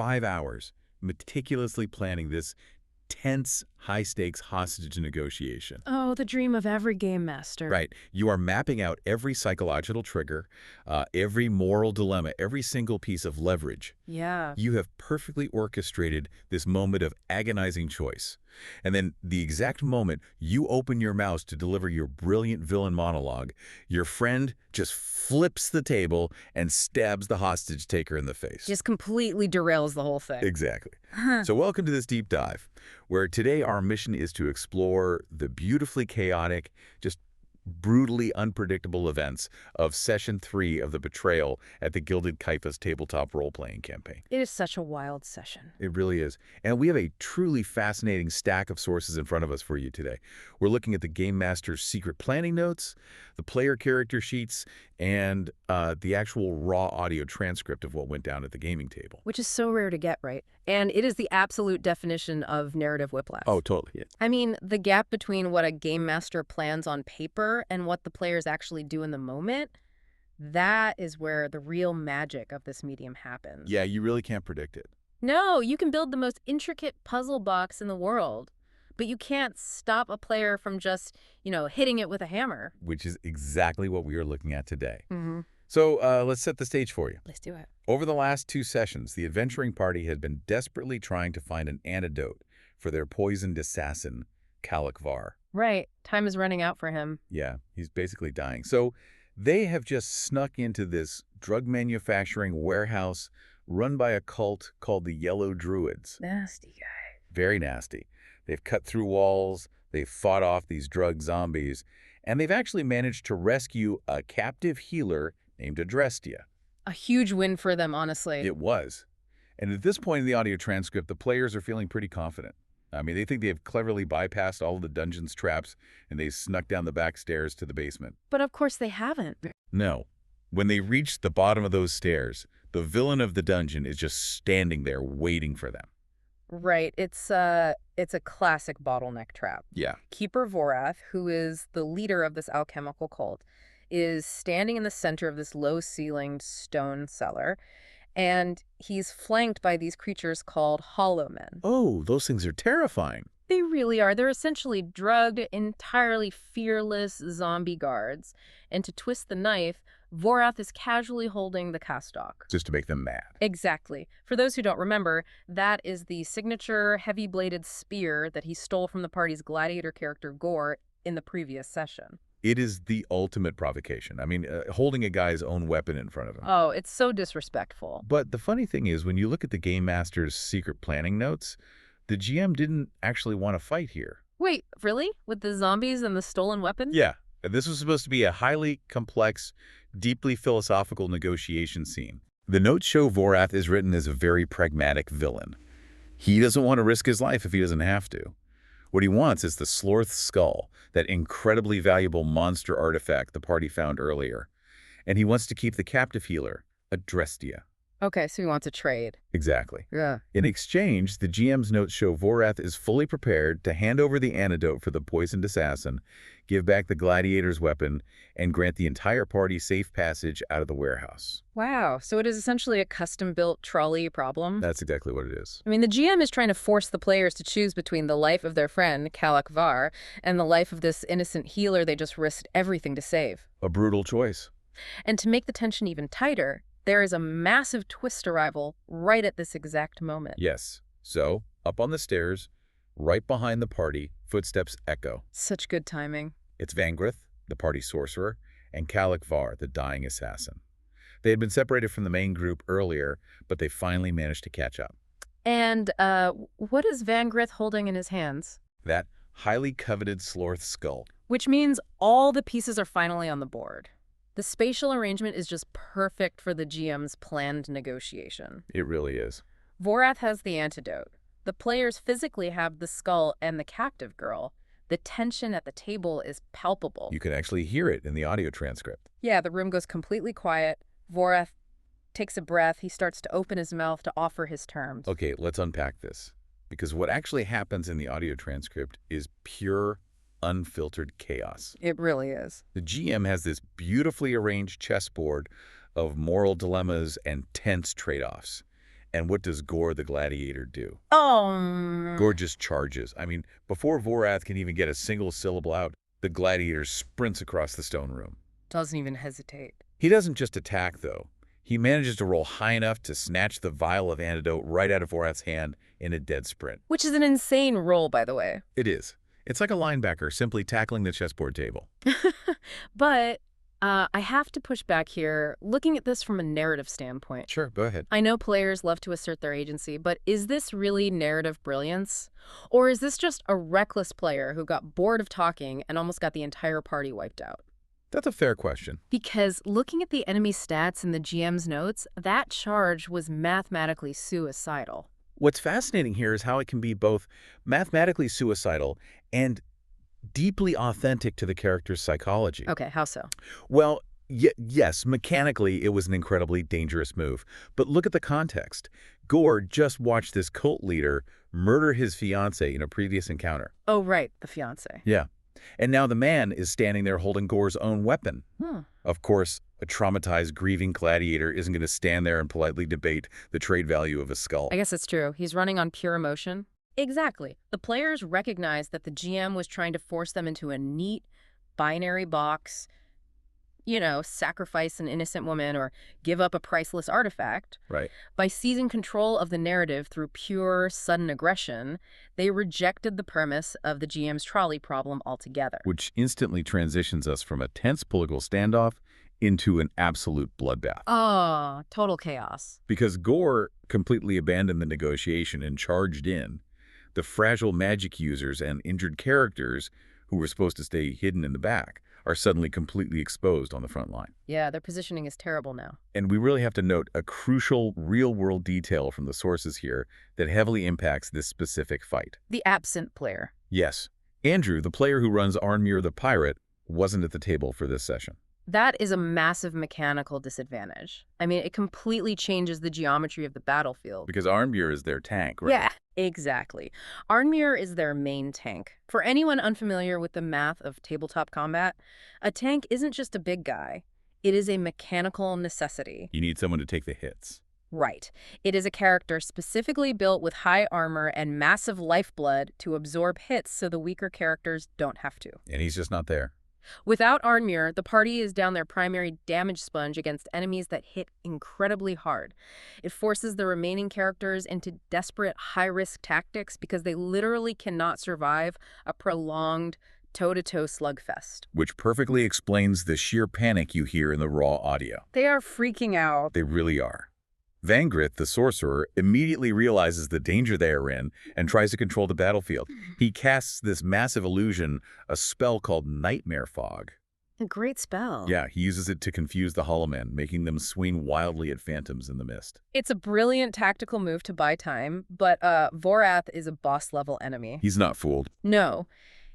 5 hours meticulously planning this tense, high-stakes hostage negotiation. Oh, the dream of every game master. Right. You are mapping out every psychological trigger, every moral dilemma, every single piece of leverage. Yeah. You have perfectly orchestrated this moment of agonizing choice. And then the exact moment you open your mouth to deliver your brilliant villain monologue, your friend just flips the table and stabs the hostage taker in the face. Just completely derails the whole thing. Exactly. So welcome to this deep dive, where today our mission is to explore the beautifully chaotic, just brutally unpredictable events of Session 3 of the Betrayal at the Gilded Kaifa's tabletop role-playing campaign. It is such a wild session. It really is. And we have a truly fascinating stack of sources in front of us for you today. We're looking at the Game Master's secret planning notes, the player character sheets, and the actual raw audio transcript of what went down at the gaming table. Which is so rare to get, right? And it is the absolute definition of narrative whiplash. Oh, totally. Yeah. I mean, the gap between what a game master plans on paper and what the players actually do in the moment, that is where the real magic of this medium happens. Yeah, you really can't predict it. No, you can build the most intricate puzzle box in the world, but you can't stop a player from just, hitting it with a hammer. Which is exactly what we are looking at today. Mm-hmm. So let's set the stage for you. Let's do it. Over the last 2 sessions, the adventuring party had been desperately trying to find an antidote for their poisoned assassin, Var. Right. Time is running out for him. Yeah, he's basically dying. So they have just snuck into this drug manufacturing warehouse run by a cult called the Yellow Druids. Nasty guy. Very nasty. They've cut through walls, they've fought off these drug zombies, and they've actually managed to rescue a captive healer named Adrestia. A huge win for them, honestly. It was. And at this point in the audio transcript, the players are feeling pretty confident. I mean, they think they have cleverly bypassed all of the dungeon's traps, and they snuck down the back stairs to the basement. But of course they haven't. No. When they reach the bottom of those stairs, the villain of the dungeon is just standing there waiting for them. Right. It's a classic bottleneck trap. Yeah. Keeper Vorath, who is the leader of this alchemical cult, is standing in the center of this low-ceilinged stone cellar, and he's flanked by these creatures called Hollow Men. Oh, those things are terrifying. They really are. They're essentially drugged, entirely fearless zombie guards. And to twist the knife, Vorath is casually holding the castock. Just to make them mad. Exactly. For those who don't remember, that is the signature heavy-bladed spear that he stole from the party's gladiator character Gore in the previous session. It is the ultimate provocation. I mean, holding a guy's own weapon in front of him. Oh, it's so disrespectful. But the funny thing is, when you look at the Game Master's secret planning notes, the GM didn't actually want to fight here. Wait, really? With the zombies and the stolen weapons? Yeah. This was supposed to be a highly complex, deeply philosophical negotiation scene. The notes show Vorath is written as a very pragmatic villain. He doesn't want to risk his life if he doesn't have to. What he wants is the Slorth's skull, that incredibly valuable monster artifact the party found earlier. And he wants to keep the captive healer, Adrestia. Okay, so he wants a trade. Exactly. Yeah. In exchange, the GM's notes show Vorath is fully prepared to hand over the antidote for the poisoned assassin, give back the gladiator's weapon, and grant the entire party safe passage out of the warehouse. Wow, so it is essentially a custom-built trolley problem? That's exactly what it is. I mean, the GM is trying to force the players to choose between the life of their friend, Var, and the life of this innocent healer they just risked everything to save. A brutal choice. And to make the tension even tighter, there is a massive twist arrival right at this exact moment. Yes. So, up on the stairs, right behind the party, footsteps echo. Such good timing. It's Vangrith, the party sorcerer, and Var, the dying assassin. They had been separated from the main group earlier, but they finally managed to catch up. And what is Vangrith holding in his hands? That highly coveted Slorth skull. Which means all the pieces are finally on the board. The spatial arrangement is just perfect for the GM's planned negotiation. It really is. Vorath has the antidote. The players physically have the skull and the captive girl. The tension at the table is palpable. You can actually hear it in the audio transcript. Yeah, the room goes completely quiet. Vorath takes a breath. He starts to open his mouth to offer his terms. Okay, let's unpack this. Because what actually happens in the audio transcript is pure, unfiltered chaos. It really is. The GM has this beautifully arranged chessboard of moral dilemmas and tense trade-offs. And what does Gore the Gladiator do? Oh, Gore just charges. I mean, before Vorath can even get a single syllable out, the gladiator sprints across the stone room. doesn't even hesitate. He doesn't just attack, though. He manages to roll high enough to snatch the vial of antidote right out of Vorath's hand in a dead sprint. Which is an insane roll, by the way. It is. It's like a linebacker simply tackling the chessboard table. But I have to push back here, looking at this from a narrative standpoint. Sure, go ahead. I know players love to assert their agency, but is this really narrative brilliance? Or is this just a reckless player who got bored of talking and almost got the entire party wiped out? That's a fair question. Because looking at the enemy stats in the GM's notes, that charge was mathematically suicidal. What's fascinating here is how it can be both mathematically suicidal and deeply authentic to the character's psychology. Okay, how so? Well, yes, mechanically it was an incredibly dangerous move. But look at the context. Gore just watched this cult leader murder his fiancée in a previous encounter. Oh, right, the fiancé. Yeah. And now the man is standing there holding Gore's own weapon. Of course, a traumatized, grieving gladiator isn't going to stand there and politely debate the trade value of a skull. I guess that's true. He's running on pure emotion. Exactly. The players recognized that the GM was trying to force them into a neat, binary box, sacrifice an innocent woman or give up a priceless artifact. Right. By seizing control of the narrative through pure, sudden aggression, they rejected the premise of the GM's trolley problem altogether. Which instantly transitions us from a tense political standoff into an absolute bloodbath. Oh, total chaos. Because Gore completely abandoned the negotiation and charged in, the fragile magic users and injured characters who were supposed to stay hidden in the back are suddenly completely exposed on the front line. Yeah, their positioning is terrible now. And we really have to note a crucial real-world detail from the sources here that heavily impacts this specific fight. The absent player. Yes, Andrew, the player who runs Arnmur the Pirate, wasn't at the table for this session. That is a massive mechanical disadvantage. I mean, it completely changes the geometry of the battlefield. Because Arnmur is their tank, right? Yeah, exactly. Arnmur is their main tank. For anyone unfamiliar with the math of tabletop combat, a tank isn't just a big guy. It is a mechanical necessity. You need someone to take the hits. Right. It is a character specifically built with high armor and massive lifeblood to absorb hits so the weaker characters don't have to. And he's just not there. Without Arnmur, the party is down their primary damage sponge against enemies that hit incredibly hard. It forces the remaining characters into desperate, high-risk tactics because they literally cannot survive a prolonged toe-to-toe slugfest. Which perfectly explains the sheer panic you hear in the raw audio. They are freaking out. They really are. Vangrith, the sorcerer, immediately realizes the danger they are in and tries to control the battlefield. He casts this massive illusion, a spell called Nightmare Fog. A great spell. Yeah, he uses it to confuse the Hollow Men, making them swing wildly at phantoms in the mist. It's a brilliant tactical move to buy time, but Vorath is a boss-level enemy. He's not fooled. No.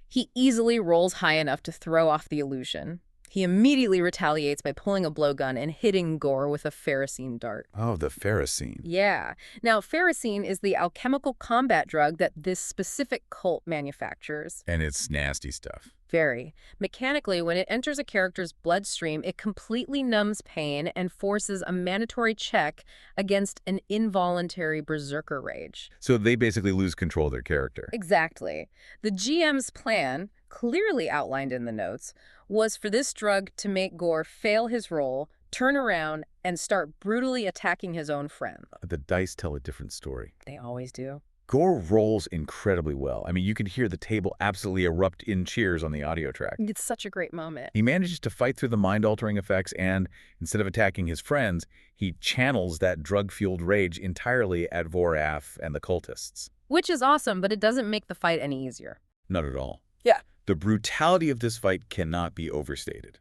He easily rolls high enough to throw off the illusion. He immediately retaliates by pulling a blowgun and hitting Gore with a ferrocene dart. Oh, the ferrocene. Yeah. Now, ferrocene is the alchemical combat drug that this specific cult manufactures. And it's nasty stuff. Very. Mechanically, when it enters a character's bloodstream, it completely numbs pain and forces a mandatory check against an involuntary berserker rage. So they basically lose control of their character. Exactly. The GM's plan, clearly outlined in the notes, was for this drug to make Gore fail his role, turn around, and start brutally attacking his own friend. The dice tell a different story. They always do. Gore rolls incredibly well. I mean, you can hear the table absolutely erupt in cheers on the audio track. It's such a great moment. He manages to fight through the mind-altering effects and, instead of attacking his friends, he channels that drug-fueled rage entirely at Vorath and the cultists. Which is awesome, but it doesn't make the fight any easier. Not at all. Yeah. The brutality of this fight cannot be overstated.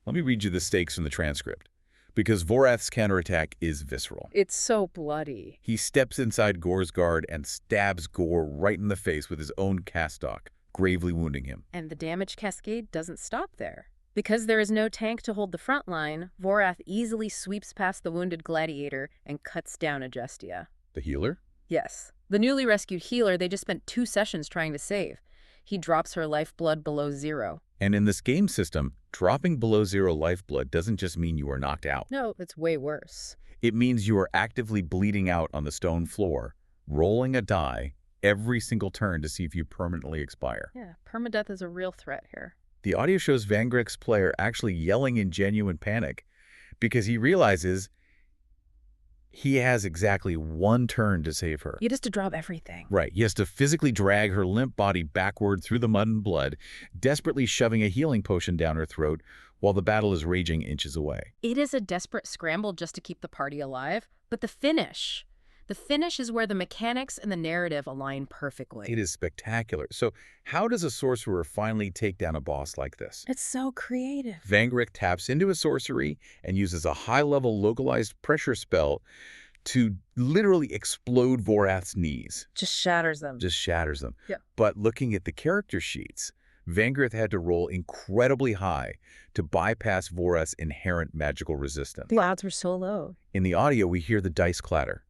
Let me read you the stakes from the transcript, because Vorath's counterattack is visceral. It's so bloody. He steps inside Gore's guard and stabs Gore right in the face with his own cast-stock, gravely wounding him. And the damage cascade doesn't stop there. Because there is no tank to hold the front line, Vorath easily sweeps past the wounded gladiator and cuts down Adgestia. The healer? Yes. The newly rescued healer they just spent 2 sessions trying to save. He drops her lifeblood below 0. And in this game system, dropping below 0 lifeblood doesn't just mean you are knocked out. No, it's way worse. It means you are actively bleeding out on the stone floor, rolling a die every single turn to see if you permanently expire. Yeah, permadeath is a real threat here. The audio shows Vangrek's player actually yelling in genuine panic because he realizes he has exactly one turn to save her. He has to drop everything. Right. He has to physically drag her limp body backward through the mud and blood, desperately shoving a healing potion down her throat while the battle is raging inches away. It is a desperate scramble just to keep the party alive, but the finish is where the mechanics and the narrative align perfectly. It is spectacular. So how does a sorcerer finally take down a boss like this? It's so creative. Vangrek taps into his sorcery and uses a high-level localized pressure spell to literally explode Vorath's knees. Just shatters them. Just shatters them. Yeah. But looking at the character sheets, Vangrek had to roll incredibly high to bypass Vorath's inherent magical resistance. The odds were so low. In the audio, we hear the dice clatter,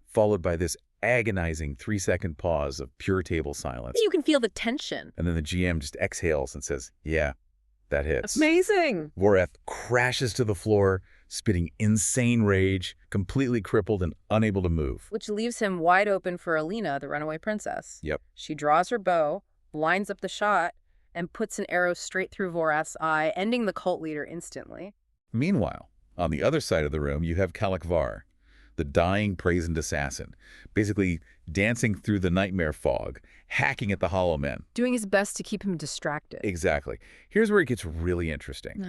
followed by this agonizing 3-second pause of pure table silence. You can feel the tension. And then the GM just exhales and says, yeah, that hits. Amazing. Vorath crashes to the floor, spitting insane rage, completely crippled and unable to move. Which leaves him wide open for Alina, the runaway princess. Yep. She draws her bow, lines up the shot, and puts an arrow straight through Vorath's eye, ending the cult leader instantly. Meanwhile, on the other side of the room, you have Kalakvar, the dying brazened assassin, basically dancing through the nightmare fog, hacking at the Hollow Men. Doing his best to keep him distracted. Exactly. Here's where it gets really interesting.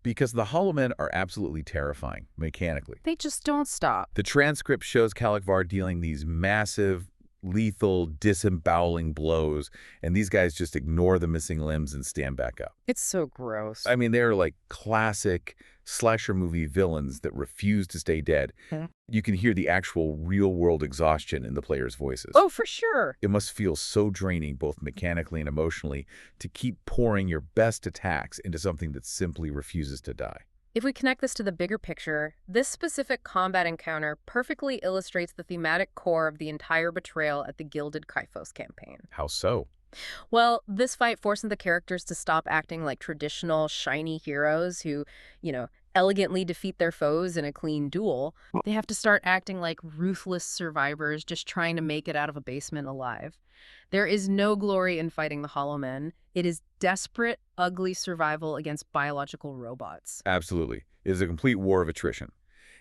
Because the Hollow Men are absolutely terrifying, mechanically. They just don't stop. The transcript shows Kalakvar dealing these massive, lethal, disemboweling blows, and these guys just ignore the missing limbs and stand back up. It's so gross. I mean, they're like classic slasher movie villains that refuse to stay dead. You can hear the actual real-world exhaustion in the players' voices. Oh, for sure. It must feel so draining, both mechanically and emotionally, to keep pouring your best attacks into something that simply refuses to die. If we connect this to the bigger picture, this specific combat encounter perfectly illustrates the thematic core of the entire betrayal at the Gilded Kyphos campaign. How so? Well, this fight forces the characters to stop acting like traditional, shiny heroes who, elegantly defeat their foes in a clean duel. They have to start acting like ruthless survivors just trying to make it out of a basement alive. There is no glory in fighting the Hollow Men. It is desperate, ugly survival against biological robots. Absolutely. It is a complete war of attrition.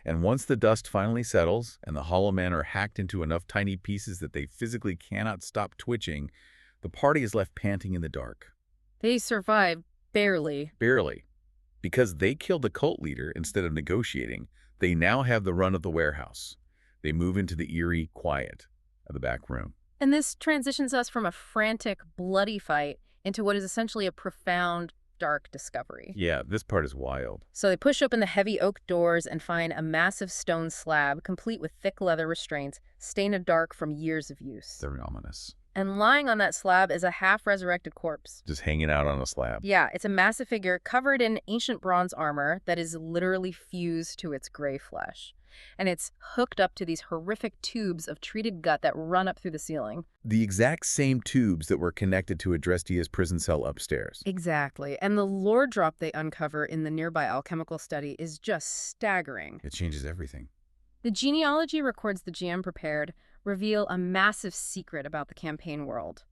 And once the dust finally settles and the Hollow Men are hacked into enough tiny pieces that they physically cannot stop twitching, the party is left panting in the dark. They survived, barely. Barely. Because they killed the cult leader instead of negotiating, they now have the run of the warehouse. They move into the eerie quiet of the back room. And this transitions us from a frantic, bloody fight into what is essentially a profound, dark discovery. Yeah, this part is wild. So they push open the heavy oak doors and find a massive stone slab, complete with thick leather restraints, stained dark from years of use. They're ominous. And lying on that slab is a half-resurrected corpse. Just hanging out on a slab. Yeah, it's a massive figure covered in ancient bronze armor that is literally fused to its gray flesh. And it's hooked up to these horrific tubes of treated gut that run up through the ceiling. The exact same tubes that were connected to Adrestia's prison cell upstairs. Exactly. And the lore drop they uncover in the nearby alchemical study is just staggering. It changes everything. The genealogy records the GM prepared reveal a massive secret about the campaign world.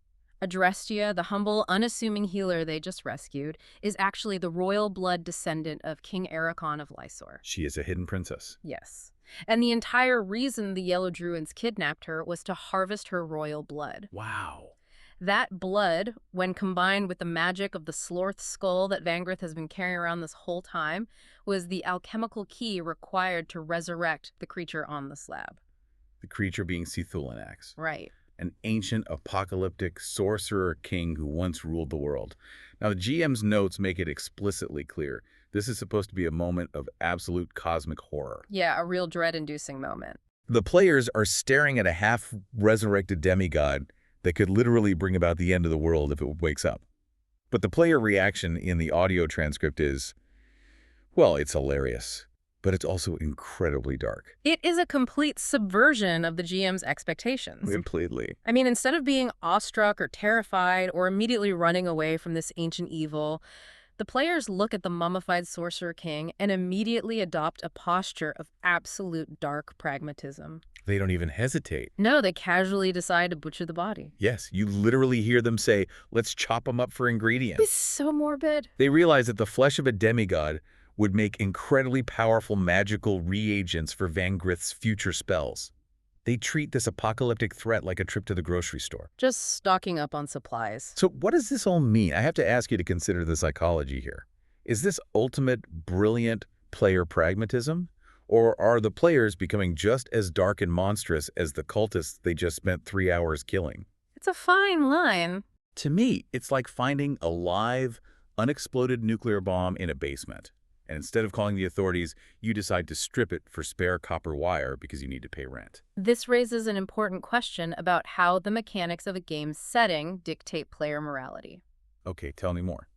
Adrestia, the humble, unassuming healer they just rescued, is actually the royal blood descendant of King Ericon of Lysor. She is a hidden princess. Yes. And the entire reason the Yellow Druids kidnapped her was to harvest her royal blood. Wow. That blood, when combined with the magic of the Slorth skull that Vangreth has been carrying around this whole time, was the alchemical key required to resurrect the creature on the slab. The creature being Cthulhunax. Right. An ancient apocalyptic sorcerer king who once ruled the world. Now, the GM's notes make it explicitly clear. This is supposed to be a moment of absolute cosmic horror. Yeah, a real dread-inducing moment. The players are staring at a half-resurrected demigod that could literally bring about the end of the world if it wakes up. But the player reaction in the audio transcript is, well, it's hilarious. But it's also incredibly dark. It is a complete subversion of the GM's expectations. Completely. I mean, instead of being awestruck or terrified or immediately running away from this ancient evil, the players look at the mummified Sorcerer King and immediately adopt a posture of absolute dark pragmatism. They don't even hesitate. No, they casually decide to butcher the body. Yes, you literally hear them say, let's chop them up for It's ingredients. so morbid. They realize that the flesh of a demigod would make incredibly powerful magical reagents for Van Grith's future spells. They treat this apocalyptic threat like a trip to the grocery store. Just stocking up on supplies. So what does this all mean? I have to ask you to consider the psychology here. Is this ultimate, brilliant player pragmatism? Or are the players becoming just as dark and monstrous as the cultists they just spent 3 hours killing? It's a fine line. To me, it's like finding a live, unexploded nuclear bomb in a basement. And instead of calling the authorities, you decide to strip it for spare copper wire because you need to pay rent. This raises an important question about how the mechanics of a game's setting dictate player morality. Okay, tell me more.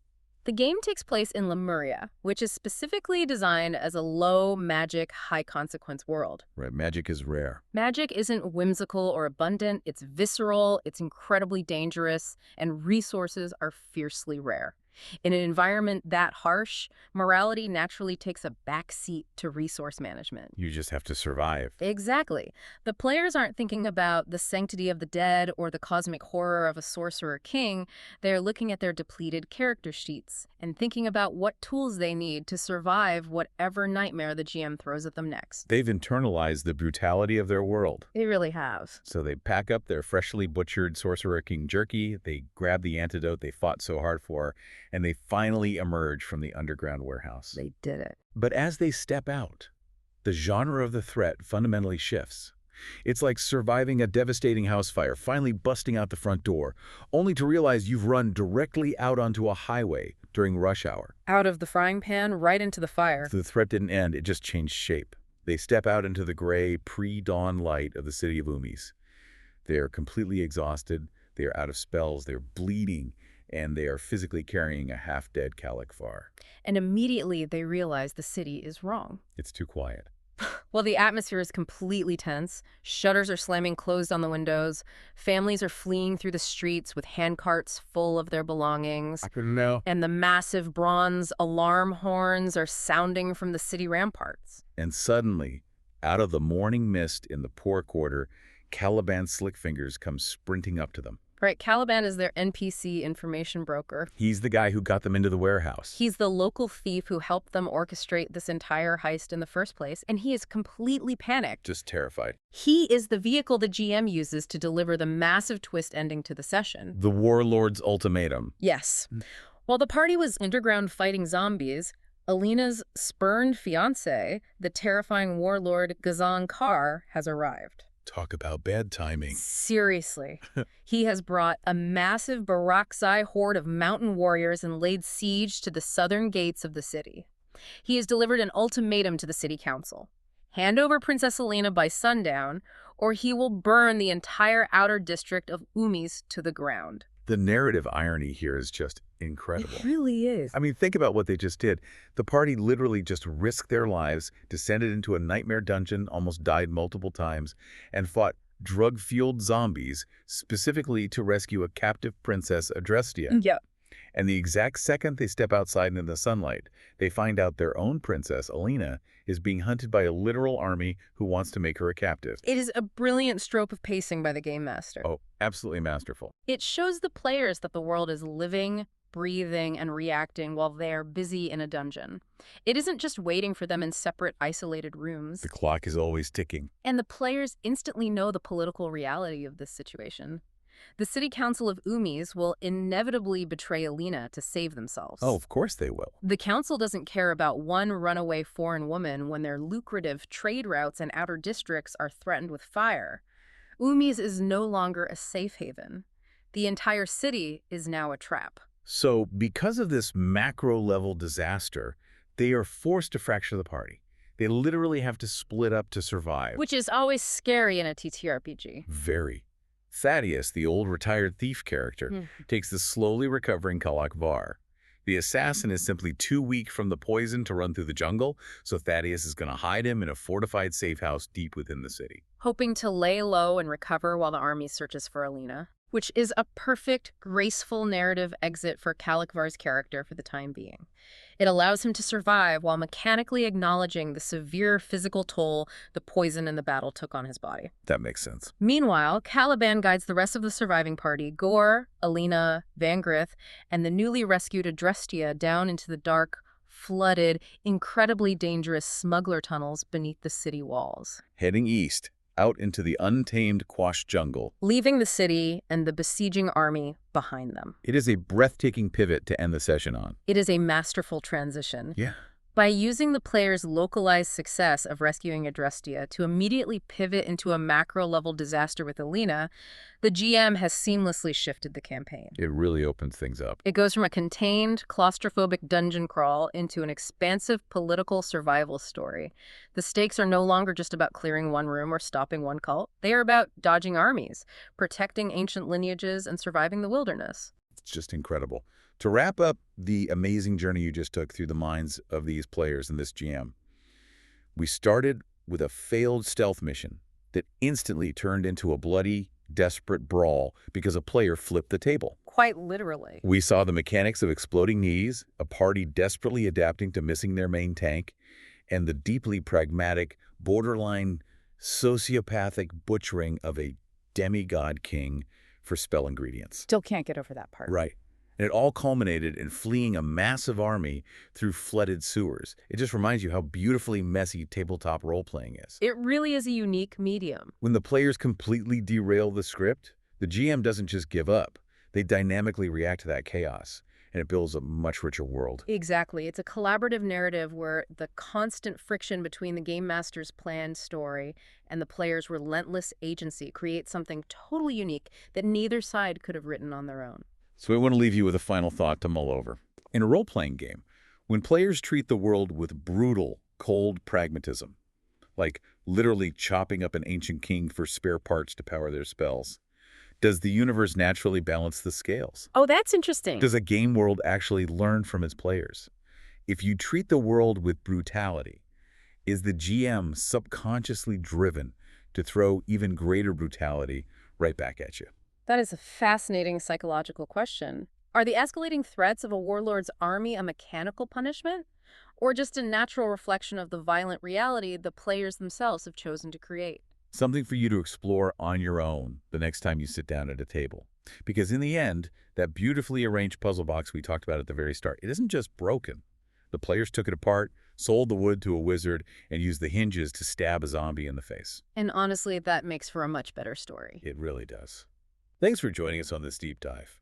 The game takes place in Lemuria, which is specifically designed as a low-magic, high-consequence world. Right, magic is rare. Magic isn't whimsical or abundant, it's visceral, it's incredibly dangerous, and resources are fiercely rare. In an environment that harsh, morality naturally takes a backseat to resource management. You just have to survive. Exactly. The players aren't thinking about the sanctity of the dead or the cosmic horror of a sorcerer king. They're looking at their depleted character sheets and thinking about what tools they need to survive whatever nightmare the GM throws at them next. They've internalized the brutality of their world. They really have. So they pack up their freshly butchered Sorcerer King jerky, they grab the antidote they fought so hard for, and they finally emerge from the underground warehouse. They did it. But as they step out, the genre of the threat fundamentally shifts. It's like surviving a devastating house fire, finally busting out the front door, only to realize you've run directly out onto a highway during rush hour. Out of the frying pan, right into the fire. The threat didn't end, it just changed shape. They step out into the gray, pre-dawn light of the city of Oomis. They are completely exhausted, they are out of spells, they're bleeding, and they are physically carrying a half-dead Calicfar. And immediately they realize the city is wrong. It's too quiet. Well, the atmosphere is completely tense. Shutters are slamming closed on the windows. Families are fleeing through the streets with handcarts full of their belongings. I couldn't know. And the massive bronze alarm horns are sounding from the city ramparts. And suddenly, out of the morning mist in the poor quarter, Caliban Slickfingers comes sprinting up to them. Right, Caliban is their NPC information broker. He's the guy who got them into the warehouse. He's the local thief who helped them orchestrate this entire heist in the first place, and he is completely panicked. Just terrified. He is the vehicle the GM uses to deliver the massive twist ending to the session. The Warlord's ultimatum. Yes. While the party was underground fighting zombies, Alina's spurned fiancé, the terrifying warlord Gazan Kar, has arrived. Talk about bad timing. Seriously. He has brought a massive Barakzai horde of mountain warriors and laid siege to the southern gates of the city. He has delivered an ultimatum to the city council. Hand over Princess Alina by sundown, or he will burn the entire outer district of Oomis to the ground. The narrative irony here is just incredible. It really is. I mean, think about what they just did. The party literally just risked their lives, descended into a nightmare dungeon, almost died multiple times, and fought drug-fueled zombies specifically to rescue a captive princess, Adrestia. Yep. And the exact second they step outside into the sunlight, they find out their own princess, Alina, is being hunted by a literal army who wants to make her a captive. It is a brilliant stroke of pacing by the game master. Oh, absolutely masterful. It shows the players that the world is living, breathing, and reacting while they're busy in a dungeon. It isn't just waiting for them in separate, isolated rooms. The clock is always ticking. And the players instantly know the political reality of this situation. The City Council of Oomis will inevitably betray Alina to save themselves. Oh, of course they will. The council doesn't care about one runaway foreign woman when their lucrative trade routes and outer districts are threatened with fire. Oomis is no longer a safe haven. The entire city is now a trap. So, because of this macro-level disaster, they are forced to fracture the party. They literally have to split up to survive. Which is always scary in a TTRPG. Very. Thaddeus, the old retired thief character, takes the slowly recovering Calicfar. The assassin is simply too weak from the poison to run through the jungle, so Thaddeus is going to hide him in a fortified safe house deep within the city. hoping to lay low and recover while the army searches for Alina, which is a perfect, graceful narrative exit for Kalikvar's character for the time being. It allows him to survive while mechanically acknowledging the severe physical toll the poison in the battle took on his body. That makes sense. Meanwhile, Caliban guides the rest of the surviving party, Gore, Alina, Vangrith, and the newly rescued Adrestia down into the dark, flooded, incredibly dangerous smuggler tunnels beneath the city walls, Heading east, out into the untamed Quash jungle. leaving the city and the besieging army behind them. It is a breathtaking pivot to end the session on. It is a masterful transition. Yeah. By using the player's localized success of rescuing Adrestia to immediately pivot into a macro-level disaster with Alina, the GM has seamlessly shifted the campaign. It really opens things up. It goes from a contained, claustrophobic dungeon crawl into an expansive political survival story. The stakes are no longer just about clearing one room or stopping one cult. They are about dodging armies, protecting ancient lineages, and surviving the wilderness. It's just incredible. To wrap up the amazing journey you just took through the minds of these players and this GM, we started with a failed stealth mission that instantly turned into a bloody, desperate brawl because a player flipped the table. Quite literally. We saw the mechanics of exploding knees, a party desperately adapting to missing their main tank, and the deeply pragmatic, borderline sociopathic butchering of a demigod king for spell ingredients. Still can't get over that part. Right. And it all culminated in fleeing a massive army through flooded sewers. It just reminds you how beautifully messy tabletop role-playing is. It really is a unique medium. When the players completely derail the script, the GM doesn't just give up. They dynamically react to that chaos, and it builds a much richer world. Exactly. It's a collaborative narrative where the constant friction between the game master's planned story and the player's relentless agency creates something totally unique that neither side could have written on their own. So I want to leave you with a final thought to mull over. In a role-playing game, when players treat the world with brutal, cold pragmatism, like literally chopping up an ancient king for spare parts to power their spells, does the universe naturally balance the scales? Oh, that's interesting. Does a game world actually learn from its players? If you treat the world with brutality, is the GM subconsciously driven to throw even greater brutality right back at you? That is a fascinating psychological question. Are the escalating threats of a warlord's army a mechanical punishment, or just a natural reflection of the violent reality the players themselves have chosen to create? Something for you to explore on your own the next time you sit down at a table. Because in the end, that beautifully arranged puzzle box we talked about at the very start, it isn't just broken. The players took it apart, sold the wood to a wizard, and used the hinges to stab a zombie in the face. And honestly, that makes for a much better story. It really does. Thanks for joining us on this deep dive.